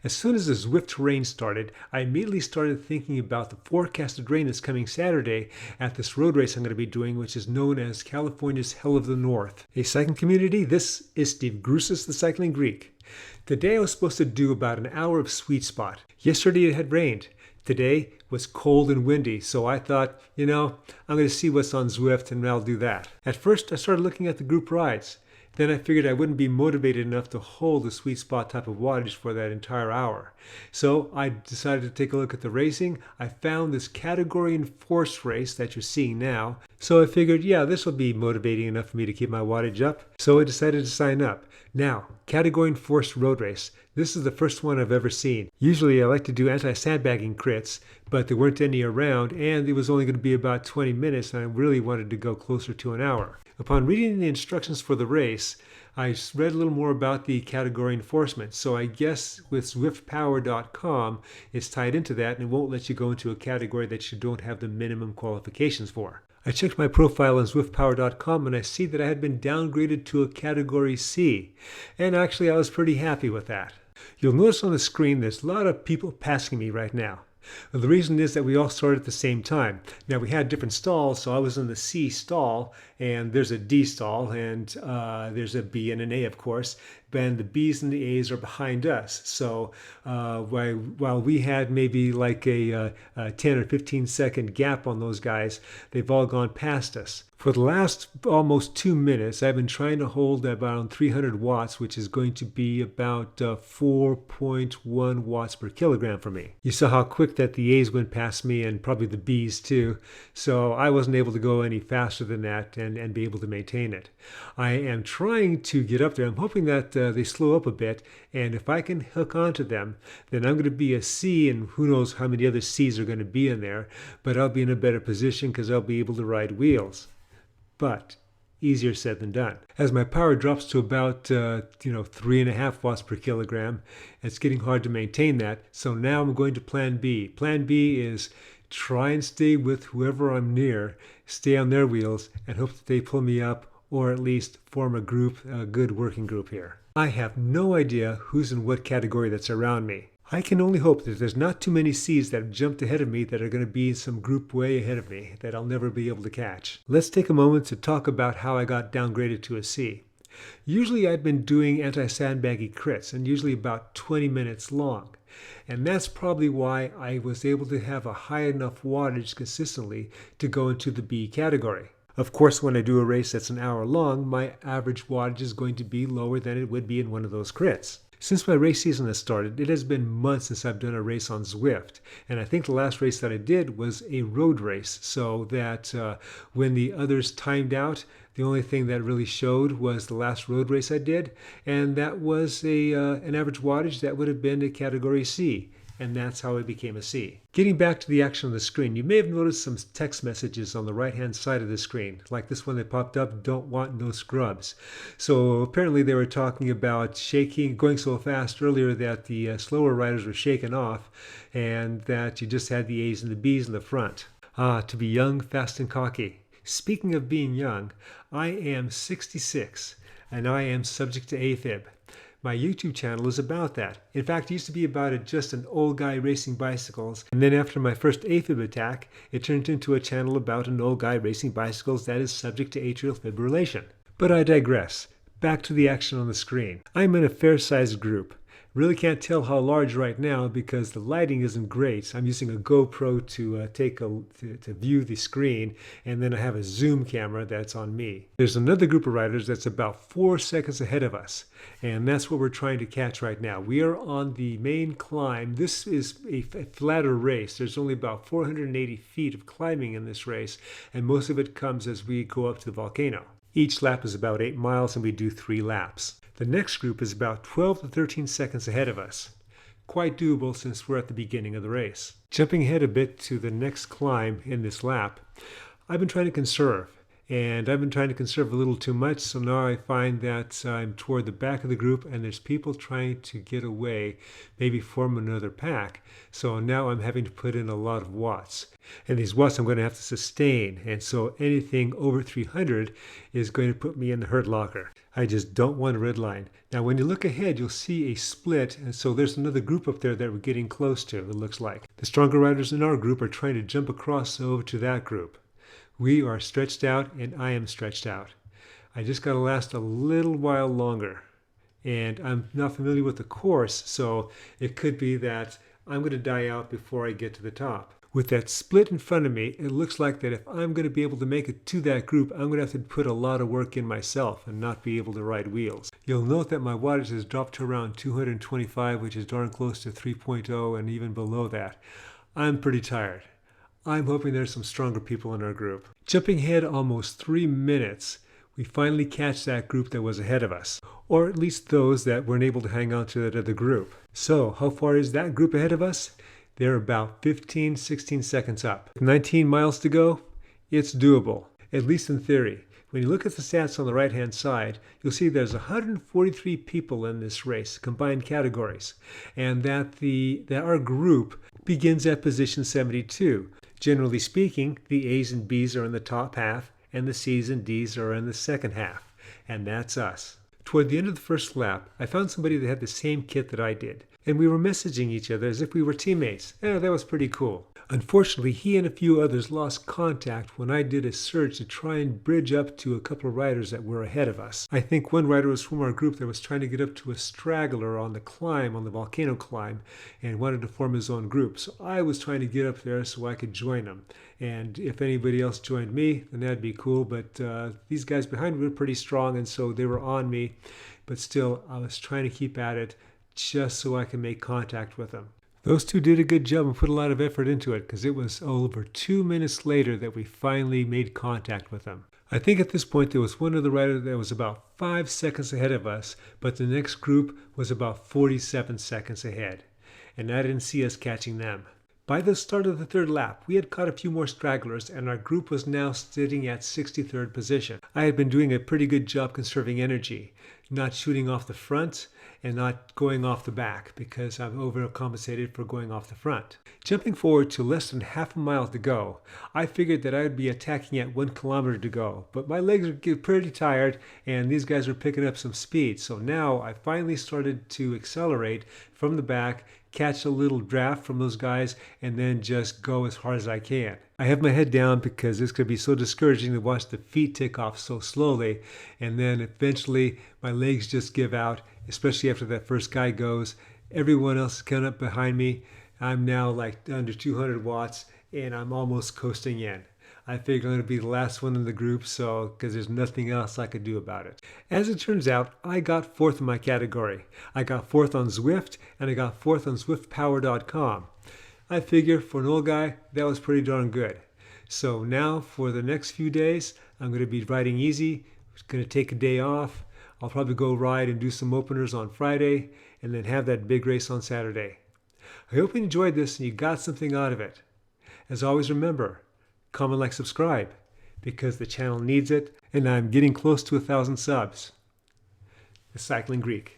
As soon as the Zwift rain started, I immediately started thinking about the forecasted rain that's coming Saturday at this road race I'm going to be doing, which is known as California's Hell of the North. Hey, cycling community, this is Steve Grusis, the Cycling Greek. Today I was supposed to do about an hour of sweet spot. Yesterday it had rained. Today was cold and windy, so I thought, I'm going to see what's on Zwift and I'll do that. At first I started looking at the group rides. Then I figured I wouldn't be motivated enough to hold the sweet spot type of wattage for that entire hour. So I decided to take a look at the racing. I found this category enforced race that you're seeing now. So I figured, this will be motivating enough for me to keep my wattage up. So I decided to sign up. Now, category enforced road race. This is the first one I've ever seen. Usually I like to do anti-sandbagging crits, but there weren't any around and it was only going to be about 20 minutes and I really wanted to go closer to an hour. Upon reading the instructions for the race, I read a little more about the category enforcement. So I guess with ZwiftPower.com, it's tied into that and it won't let you go into a category that you don't have the minimum qualifications for. I checked my profile on ZwiftPower.com and I see that I had been downgraded to a category C. And actually I was pretty happy with that. You'll notice on the screen there's a lot of people passing me right now. Well, the reason is that we all started at the same time. Now we had different stalls, so I was in the C stall, and there's a D stall, and there's a B and an A, of course. And the B's and the A's are behind us. So while we had maybe like a 10 or 15 second gap on those guys, they've all gone past us. For the last almost 2 minutes, I've been trying to hold about 300 watts, which is going to be about 4.1 watts per kilogram for me. You saw how quick that the A's went past me and probably the B's too. So I wasn't able to go any faster than that and be able to maintain it. I am trying to get up there. I'm hoping that they slow up a bit, and if I can hook onto them, then I'm going to be a C, and who knows how many other C's are going to be in there, but I'll be in a better position because I'll be able to ride wheels. But easier said than done. As my power drops to about 3.5 watts per kilogram, it's getting hard to maintain that. So now I'm going to plan B. Plan B is try and stay with whoever I'm near, stay on their wheels, and hope that they pull me up or at least form a group, a good working group here. I have no idea who's in what category that's around me. I can only hope that there's not too many C's that have jumped ahead of me that are going to be some group way ahead of me that I'll never be able to catch. Let's take a moment to talk about how I got downgraded to a C. Usually I've been doing anti-sandbaggy crits and usually about 20 minutes long. And that's probably why I was able to have a high enough wattage consistently to go into the B category. Of course, when I do a race that's an hour long, my average wattage is going to be lower than it would be in one of those crits. Since my race season has started, it has been months since I've done a race on Zwift. And I think the last race that I did was a road race, so that when the others timed out, the only thing that really showed was the last road race I did, and that was an average wattage that would have been a category C. And that's how it became a C. Getting back to the action on the screen, you may have noticed some text messages on the right-hand side of the screen, like this one that popped up, "Don't want no scrubs." So apparently they were talking about going so fast earlier that the slower riders were shaken off, and that you just had the A's and the B's in the front. To be young, fast, and cocky. Speaking of being young, I am 66, and I am subject to AFib. My YouTube channel is about that. In fact, it used to be about just an old guy racing bicycles. And then after my first AFib attack, it turned into a channel about an old guy racing bicycles that is subject to atrial fibrillation. But I digress. Back to the action on the screen. I'm in a fair-sized group. Really can't tell how large right now because the lighting isn't great. I'm using a GoPro to view the screen, and then I have a zoom camera that's on me. There's another group of riders that's about 4 seconds ahead of us, and that's what we're trying to catch right now. We are on the main climb. This is a flatter race. There's only about 480 feet of climbing in this race, and most of it comes as we go up to the volcano. Each lap is about 8 miles, and we do 3 laps. The next group is about 12 to 13 seconds ahead of us. Quite doable since we're at the beginning of the race. Jumping ahead a bit to the next climb in this lap, I've been trying to conserve. And I've been trying to conserve a little too much, so now I find that I'm toward the back of the group and there's people trying to get away, maybe form another pack. So now I'm having to put in a lot of watts. And these watts I'm going to have to sustain, and so anything over 300 is going to put me in the hurt locker. I just don't want a red line. Now when you look ahead, you'll see a split, and so there's another group up there that we're getting close to, it looks like. The stronger riders in our group are trying to jump across over to that group. We are stretched out, and I am stretched out. I just got to last a little while longer. And I'm not familiar with the course, so it could be that I'm going to die out before I get to the top. With that split in front of me, it looks like that if I'm going to be able to make it to that group, I'm going to have to put a lot of work in myself and not be able to ride wheels. You'll note that my wattage has dropped to around 225, which is darn close to 3.0 and even below that. I'm pretty tired. I'm hoping there's some stronger people in our group. Jumping ahead almost 3 minutes, we finally catch that group that was ahead of us, or at least those that weren't able to hang on to that other group. So how far is that group ahead of us? They're about 15-16 seconds up. 19 miles to go, it's doable, at least in theory. When you look at the stats on the right-hand side, you'll see there's 143 people in this race, combined categories, and that our group begins at position 72. Generally speaking, the A's and B's are in the top half, and the C's and D's are in the second half, and that's us. Toward the end of the first lap, I found somebody that had the same kit that I did, and we were messaging each other as if we were teammates. That was pretty cool. Unfortunately, he and a few others lost contact when I did a search to try and bridge up to a couple of riders that were ahead of us. I think one rider was from our group that was trying to get up to a straggler on the climb, on the volcano climb, and wanted to form his own group. So I was trying to get up there so I could join him. And if anybody else joined me, then that'd be cool. But these guys behind me were pretty strong, and so they were on me. But still, I was trying to keep at it just so I could make contact with them. Those two did a good job and put a lot of effort into it, because it was over 2 minutes later that we finally made contact with them. I think at this point there was one other rider that was about 5 seconds ahead of us, but the next group was about 47 seconds ahead, and I didn't see us catching them. By the start of the third lap, we had caught a few more stragglers, and our group was now sitting at 63rd position. I had been doing a pretty good job conserving energy, not shooting off the front and not going off the back, because I've overcompensated for going off the front. Jumping forward to less than half a mile to go, I figured that I would be attacking at 1 kilometer to go, but my legs are pretty tired and these guys are picking up some speed. So now I finally started to accelerate from the back, catch a little draft from those guys, and then just go as hard as I can. I have my head down because it's going to be so discouraging to watch the feet take off so slowly, and then eventually my legs just give out, especially after that first guy goes. Everyone else is coming up behind me. I'm now like under 200 watts, and I'm almost coasting in. I figure I'm going to be the last one in the group, so because there's nothing else I could do about it. As it turns out, I got 4th in my category. I got 4th on Zwift, and I got 4th on ZwiftPower.com. I figure for an old guy, that was pretty darn good. So now for the next few days, I'm going to be riding easy. I'm going to take a day off. I'll probably go ride and do some openers on Friday, and then have that big race on Saturday. I hope you enjoyed this and you got something out of it. As always, remember, comment, like, subscribe, because the channel needs it, and I'm getting close to 1,000 subs. The Cycling Greek.